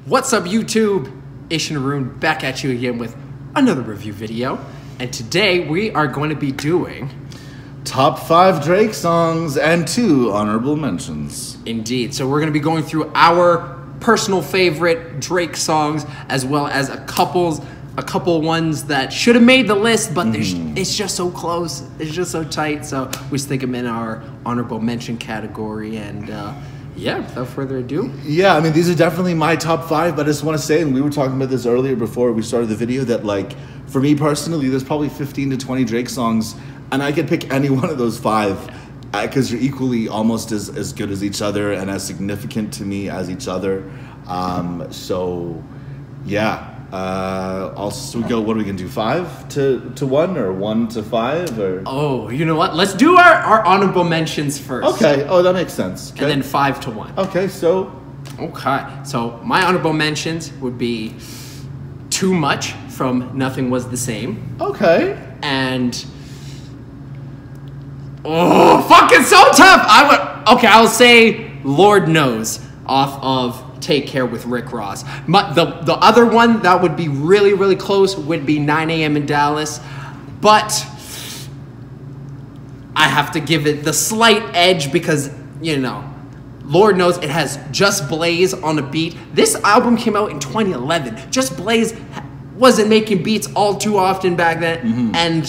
What's up, YouTube? Ish and Arun back at you again with another review video. And today we are going to be doing Top 5 Drake songs and 2 honorable mentions. Indeed. So we're going to be going through our personal favorite Drake songs, as well as a couple ones that should have made the list, but it's just so close. It's just so tight. So we stick them in our honorable mention category. And yeah, without further ado. Yeah, I mean, these are definitely my top 5, but I just want to say, and we were talking about this earlier before we started the video, that like, for me personally, there's probably 15 to 20 Drake songs, and I could pick any one of those 5 because they're equally almost as good as each other and as significant to me as each other. So yeah. Also, we go. What are we gonna do? 5 to 1 or 1 to 5 or? Oh, you know what? Let's do our honorable mentions first. Okay. Oh, that makes sense. Okay. And then 5 to 1. Okay. So. Okay. So my honorable mentions would be Too Much from Nothing Was the Same. Okay. And fucking so tough. I'll say Lord Knows off of Take Care with Rick Ross. The other one that would be really, really close would be 9 a.m. in Dallas. But I have to give it the slight edge because, you know, Lord Knows it has Just Blaze on a beat. This album came out in 2011. Just Blaze wasn't making beats all too often back then. And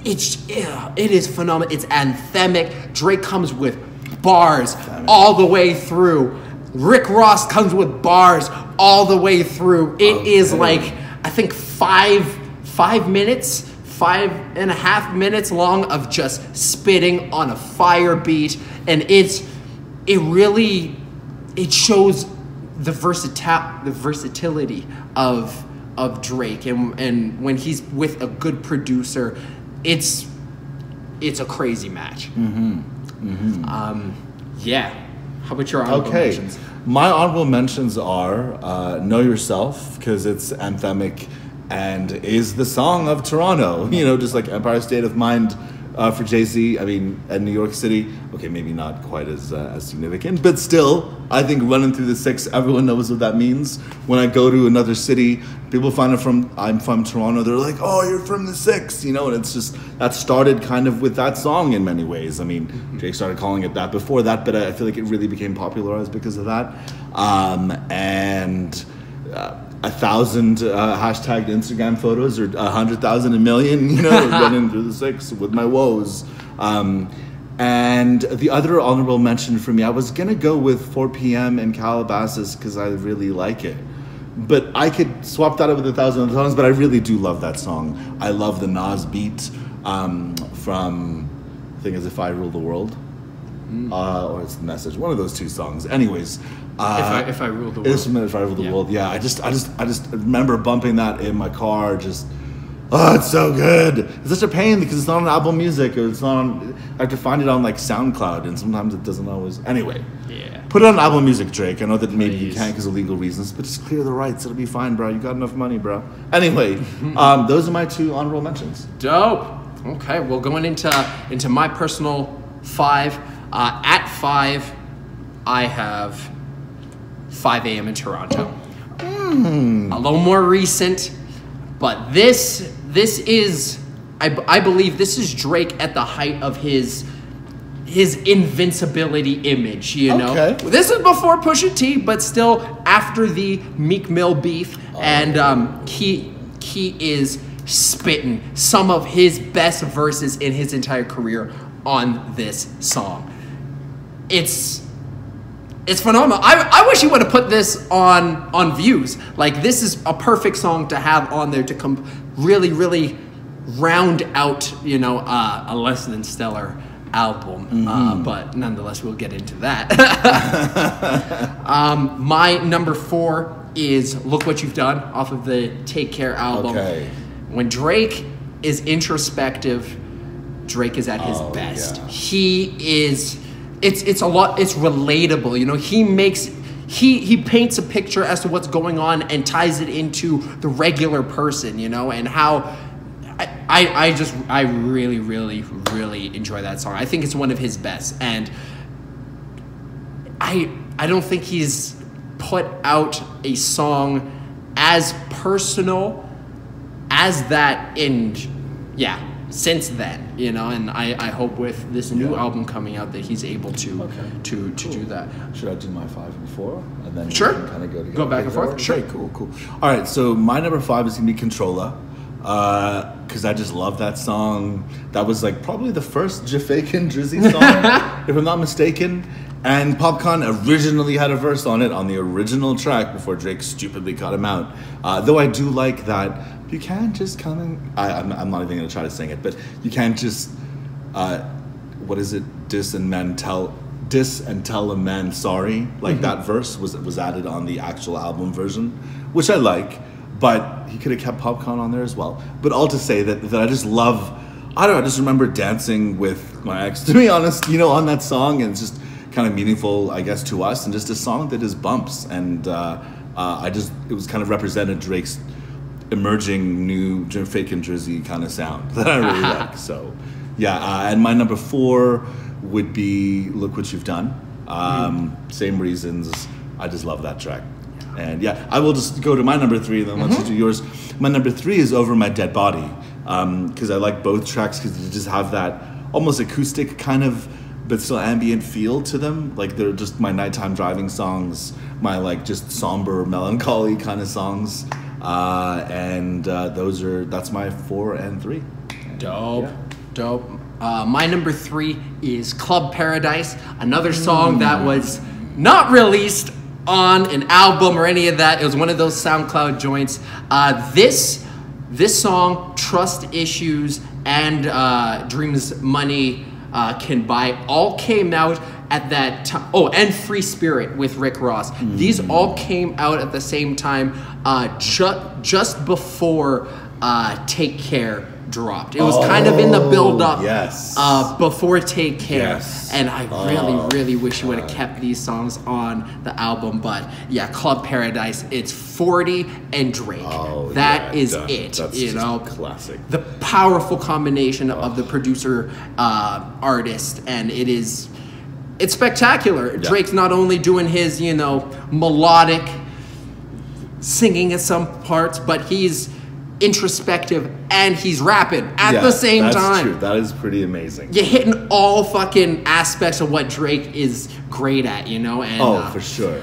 it is phenomenal. It's anthemic. Drake comes with bars all the way through. Rick Ross comes with bars all the way through. It is like, I think 5 minutes, 5.5 minutes long of just spitting on a fire beat. And it shows the versatility of Drake. And when he's with a good producer, it's a crazy match. Yeah. How about your honorable mentions? My honorable mentions are Know Yourself, because it's anthemic and is the song of Toronto. You know, just like Empire State of Mind for Jay-Z. I mean, at New York City, okay, maybe not quite as significant, but still, I think running through the 6, everyone knows what that means. When I go to another city, people find I'm from Toronto, they're like, oh, you're from the 6, you know, and it's just, that started kind of with that song in many ways. I mean, Jake started calling it that before that, but I feel like it really became popularized because of that. And 1,000 hashtagged Instagram photos, or 100,000, a million, you know, running through the 6 with my woes. And the other honorable mention for me, I was gonna go with 4 p.m. in Calabasas because I really like it. But I could swap that out with 1,000 songs, but I really do love that song. I love the Nas beat from, I think it's If I Rule the World. Or it's The Message, one of those 2 songs. Anyways, If I Rule the World. If I Rule the World, yeah. I just remember bumping that in my car. It's so good. It's such a pain because it's not on Apple Music, or it's not on. I have to find it on like SoundCloud, and sometimes it doesn't always. Anyway, yeah. Put it on Apple Music, Drake. I know that maybe you can't because of legal reasons, but just clear the rights. It'll be fine, bro. You got enough money, bro. Anyway, those are my 2 honorable mentions. Dope. Okay, well, going into my personal 5. At 5, I have 5 a.m. in Toronto. A little more recent, but this is, I believe this is Drake at the height of his invincibility image, you know? Okay. This is before Pusha T, but still after the Meek Mill beef, and he is spitting some of his best verses in his entire career on this song. It's phenomenal. I wish he would have put this on Views. Like, this is a perfect song to have on there to come really, really round out, you know, a less than stellar album. But nonetheless, we'll get into that. My number 4 is Look What You've Done off of the Take Care album. Okay. When Drake is introspective, Drake is at his best. Yeah. He is. It's relatable, you know. He paints a picture as to what's going on and ties it into the regular person, you know, and how I really, really, really enjoy that song. I think it's one of his best, and I don't think he's put out a song as personal as that since then, you know, and I hope with this new album coming out that he's able to do that. Should I do my 5 and 4? And then Sure. we can kind of go together. Go back and forth? Okay, Sure. Cool. All right, so my number 5 is going to be Controlla. Because I just love that song. That was like probably the first Jafaican Drizzy song, if I'm not mistaken. And Popcorn originally had a verse on it on the original track before Drake stupidly cut him out. Though I do like that you can't just come and... I'm not even going to try to sing it, but you can't just... what is it? Diss and tell a man sorry. Like that verse was added on the actual album version, which I like. But he could have kept Popcorn on there as well. But all to say that I just love... I don't know, I just remember dancing with my ex, to be honest, you know, on that song. And it's just kind of meaningful, I guess, to us. And just a song that is bumps. And it was kind of represented Drake's emerging new fake and Drizzy kind of sound that I really like. So, yeah. And my number 4 would be Look What You've Done. Same reasons. I just love that track. And yeah, I will just go to my number 3 and then let's do yours. My number 3 is Over My Dead Body. Because I like both tracks because they just have that almost acoustic kind of, but still ambient feel to them. Like they're just my nighttime driving songs, my like just somber, melancholy kind of songs. That's my 4 and 3. Dope. My number 3 is Club Paradise, another song that was not released on an album or any of that. It was one of those SoundCloud joints. This song, Trust Issues and Dreams Money Can Buy, all came out at that time. Oh, and Free Spirit with Rick Ross. These all came out at the same time, just before Take Care dropped. It was kind of in the build-up before Take Care. Yes. And I really wish you would have kept these songs on the album. But yeah, Club Paradise, it's 40 and Drake. That is it. That's you know, classic. The powerful combination of the producer artist, and it's spectacular. Yeah. Drake's not only doing his, you know, melodic singing at some parts, but he's introspective and he's rapping at the same time. That's true. That is pretty amazing. You're hitting all fucking aspects of what Drake is great at, you know? And, for sure.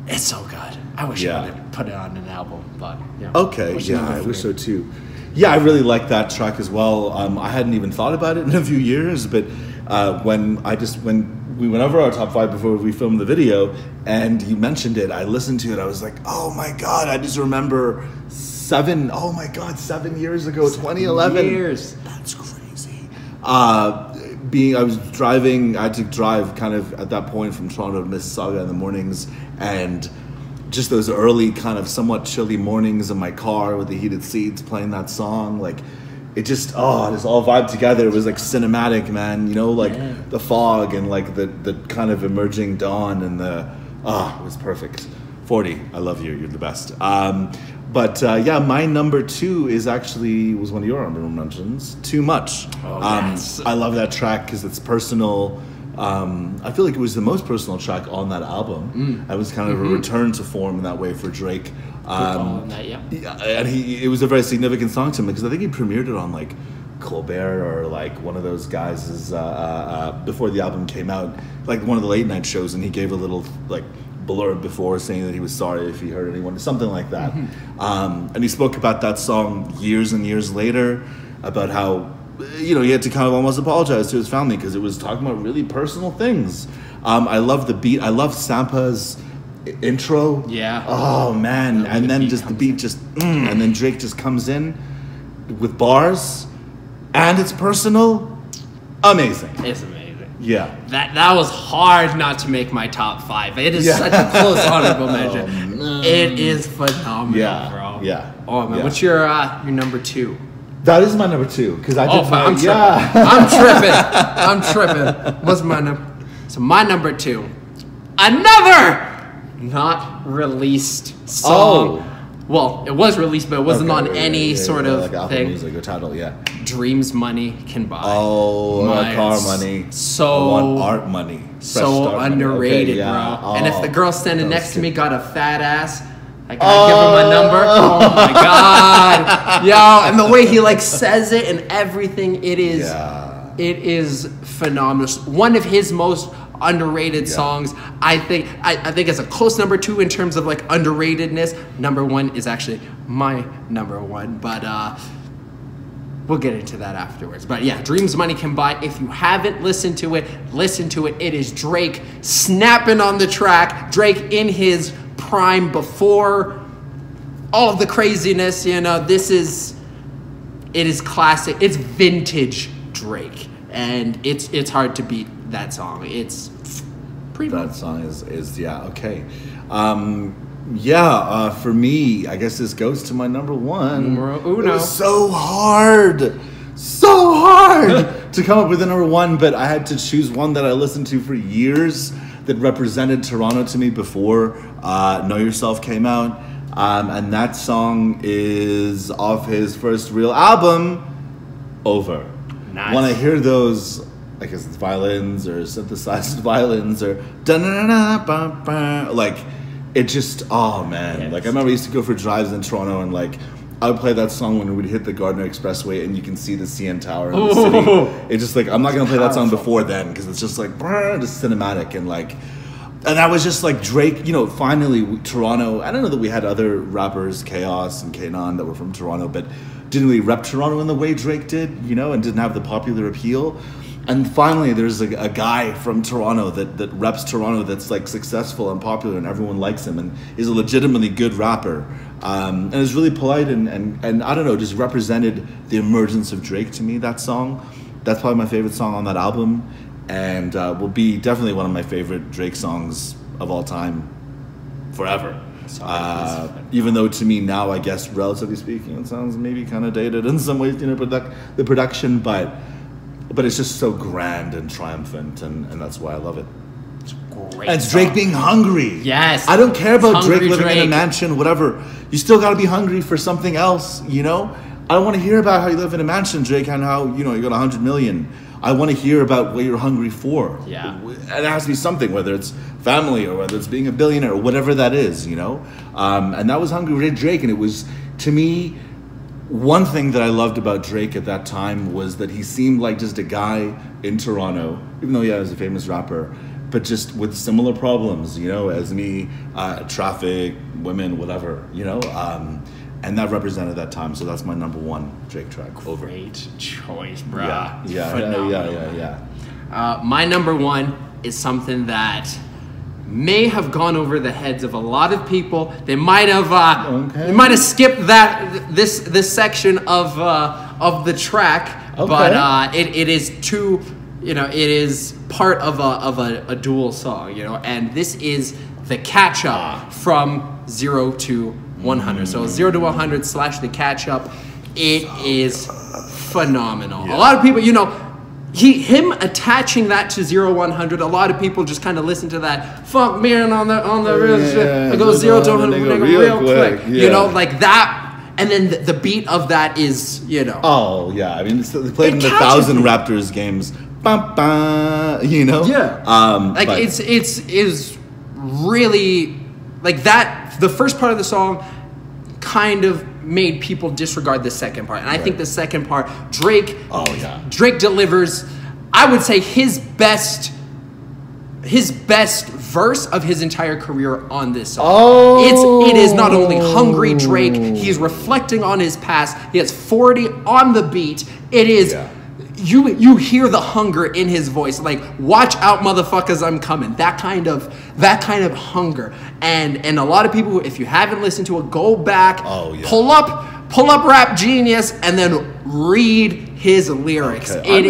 It's so good. I wish I would have put it on an album, but yeah. Okay, I wish so too. Yeah, I really like that track as well. I hadn't even thought about it in a few years, but when we went over our top 5 before we filmed the video, and you mentioned it, I listened to it, I was like, oh my God, I just remember 7 years ago, 2011. Years. That's crazy. I was driving, I had to drive kind of at that point from Toronto to Mississauga in the mornings, and just those early kind of somewhat chilly mornings in my car with the heated seats playing that song, like it just all vibed together. It was like cinematic, man, you know, like the fog and like the kind of emerging dawn and it was perfect. 40, I love you, you're the best. But my number 2 was one of your honorable mentions, Too Much. Yes. I love that track because it's personal. I feel like it was the most personal track on that album. It was kind of a return to form in that way for Drake. And it was a very significant song to him because I think he premiered it on like Colbert or like one of those guys before the album came out, like one of the late night shows, and he gave a little like blurb before saying that he was sorry if he hurt anyone, something like that. And he spoke about that song years and years later about how, you know, he had to kind of almost apologize to his family because it was talking about really personal things. I love the beat. I love Sampa's intro. Yeah. Oh man. And then just the beat and then Drake just comes in with bars and it's personal. Amazing. It's amazing. Yeah. That was hard not to make my top 5. It is such a close honorable mention. It is phenomenal, bro. Yeah. Oh man, what's your number 2? That is my number 2 because I did. I'm tripping. What's my number? So my number 2, another not released song Well, it was released, but it wasn't on any sort of like Apple thing. Music or Tidal, yeah. Dreams money can buy. Oh, car money. So I want art money. So underrated, okay, yeah. bro. And if the girl standing next to me got a fat ass, I gotta Oh. give her my number. Oh my god, yo! And the way he like says it and everything, it is phenomenal. One of his most underrated songs. I think it's a close number 2 in terms of like underratedness. Number 1 is actually my number 1, but we'll get into that afterwards. But yeah, Dreams Money Can Buy. If you haven't listened to it, listen to it. It is Drake snapping on the track. Drake in his prime before all of the craziness. You know, it is classic. It's vintage Drake, and it's hard to beat that song. It's pretty. That song is yeah, okay. For me, I guess this goes to my number 1. Numero uno. It was so hard to come up with a number 1, but I had to choose one that I listened to for years that represented Toronto to me before Know Yourself came out. And that song is off his first real album, Over. Nice. When I hear those, I guess it's violins or synthesized violins or da-na-na-na-ba-ba, like it just, oh man. Yes. Like I remember I used to go for drives in Toronto and like I would play that song when we'd hit the Gardner Expressway and you can see the CN Tower in the city. It's just like, I'm not going to play that song before then because it's just like, just cinematic and like, and I was just like Drake, you know, finally Toronto, I don't know that we had other rappers, Chaos and Kanon that were from Toronto, but didn't really rep Toronto in the way Drake did, you know, and didn't have the popular appeal. And finally, there's a guy from Toronto that reps Toronto that's like successful and popular and everyone likes him and is a legitimately good rapper. And is really polite and I don't know, just represented the emergence of Drake to me, that song. That's probably my favorite song on that album and will be definitely one of my favorite Drake songs of all time forever. Even though to me now, I guess, relatively speaking, it sounds maybe kind of dated in some ways, you know, the production, but it's just so grand and triumphant, and that's why I love it. It's great. And it's Drake being hungry. Yes. I don't care about Hungry Drake living in a Drake. mansion, whatever. You still got to be hungry for something else, you know? I don't want to hear about how you live in a mansion, Drake, and how, you know, you got 100 million. I want to hear about what you're hungry for. Yeah. And it has to be something, whether it's family or whether it's being a billionaire or whatever that is, you know? And that was Hungry Drake, and it was, to me, one thing that I loved about Drake at that time was that he seemed like just a guy in Toronto, even though, yeah, he was a famous rapper, but just with similar problems, you know, as me, traffic, women, whatever, you know? And that represented that time, so that's my number 1 Drake track. Over. Great choice, bro. Yeah. My number 1 is something that may have gone over the heads of a lot of people. They might have skipped this section of the track, but it is too, you know, it is part of a dual song, you know, and this is the catch up from 0 to 100. So 0 to 100 / the catch up. It is phenomenal. Yeah. A lot of people, you know, him attaching that to 0 100. A lot of people just kind of listen to that funk man on the real shit. I go 0 to 100 real quick. Yeah. You know, like that. And then the beat of that is, you know. Oh yeah, I mean, they played in the 1,000 Raptors games. Bum, bum, you know. Yeah. Like it's really like that. The first part of the song kind of made people disregard the second part, and I think the second part, Drake delivers, I would say, his best verse of his entire career on this song. It is not only Hungry Drake, he's reflecting on his past. He has 40 on the beat. It is you hear the hunger in his voice, like, watch out motherfuckers, I'm coming. That kind of hunger. And a lot of people, if you haven't listened to it, go back, pull up Rap Genius and then read his lyrics. Okay, it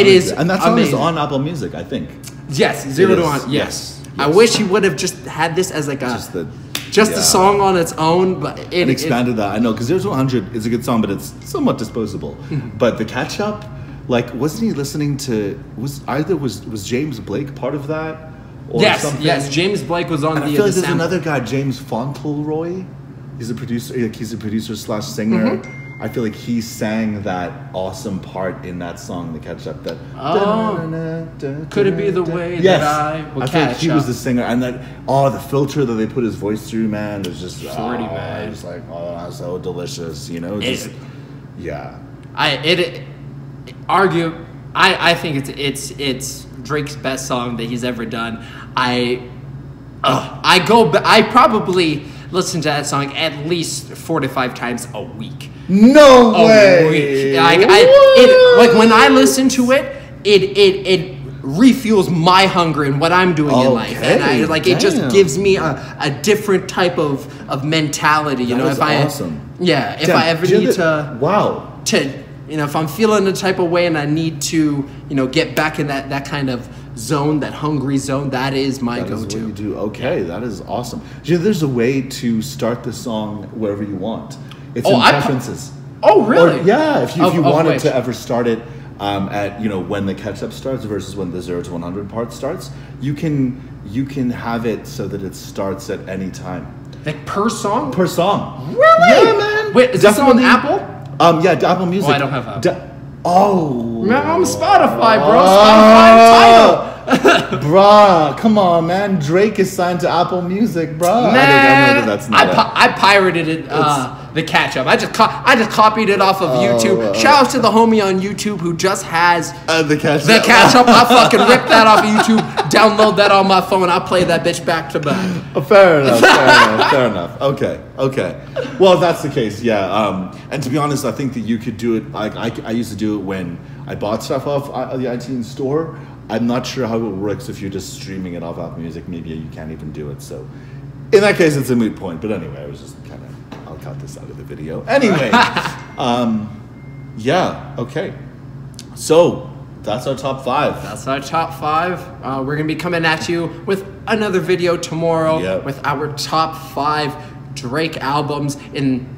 is and that song is on Apple Music, I think. Yes, 0 to 100. Yes. I wish he would have just had this as like a song on its own, but it expanded that. I know, because 0 to 100 is a good song, but it's somewhat disposable. But the catch up, like, wasn't he listening to? Was James Blake part of that? Or something? Yes. James Blake was on and I feel like there's another guy, James Fauntleroy, He's a producer. Like, he's a producer slash singer. Mm-hmm. I feel like he sang that awesome part in that song, The Catch Up. That could it be the way yes. that I will feel like catch he up? was the singer, and that the filter that they put his voice through, man, was just Pretty, man. It was like so delicious, you know. Just yeah. I think it's Drake's best song that he's ever done. I probably listen to that song at least 4 to 5 times a week. No way. Week. Like when I listen to it, it refuels my hunger and what I'm doing in life, and it just gives me a different type of mentality. You know, if I awesome. Yeah, if I ever need to if I'm feeling a type of way and I need to, get back in that kind of zone, that hungry zone, that is my go-to. That is what you do. Okay, that is awesome. There's a way to start the song wherever you want. It's in preferences. Really? Or, yeah, if you wanted to ever start it at when the catch-up starts versus when the 0 to 100 part starts, you can have it so that it starts at any time. Like per song? Per song. Really? Yeah, man. Wait, is this on Apple? Yeah, Apple Music. Oh, I don't have Apple. Man, I'm Spotify, bro. Spotify title. Bruh, come on, man. Drake is signed to Apple Music, bruh. Man, I know that's not I pirated it, the catch up. I just copied it off of YouTube. Shout out to the homie on YouTube who just has the catch up. I fucking ripped that off of YouTube, download that on my phone. I play that bitch back to back. Fair enough. Okay. Well, if that's the case, yeah. And to be honest, I think that you could do it. I used to do it when I bought stuff off the iTunes store. I'm not sure how it works if you're just streaming it off Apple Music. Maybe you can't even do it. So in that case, it's a moot point. But anyway, I was just I'll cut this out of the video. Anyway, yeah, okay. So that's our top 5. That's our top 5. We're going to be coming at you with another video tomorrow with our top 5 Drake albums in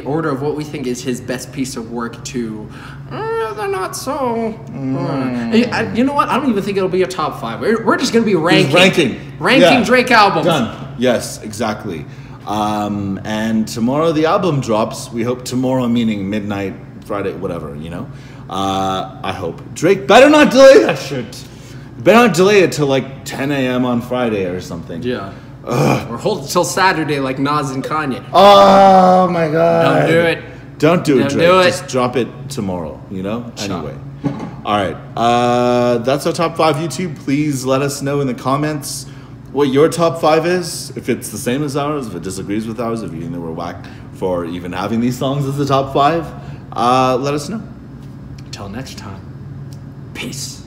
order of what we think is his best piece of work to... they're not so... you know what? I don't even think it'll be a top 5. We're just going to be ranking Drake albums. Done. Yes, exactly. And tomorrow the album drops. We hope tomorrow, meaning midnight, Friday, whatever, I hope. Drake better not delay that shit. Better not delay it till like 10 a.m. on Friday or something. Yeah. Or hold it till Saturday like Nas and Kanye. Oh my God. Don't do it. Don't do it, Drake. Do it. Just drop it tomorrow, Anyway. All right. That's our top 5 YouTube. Please let us know in the comments what your top 5 is. If it's the same as ours, if it disagrees with ours, if you think that we're whack for even having these songs as the top 5, let us know. Until next time. Peace.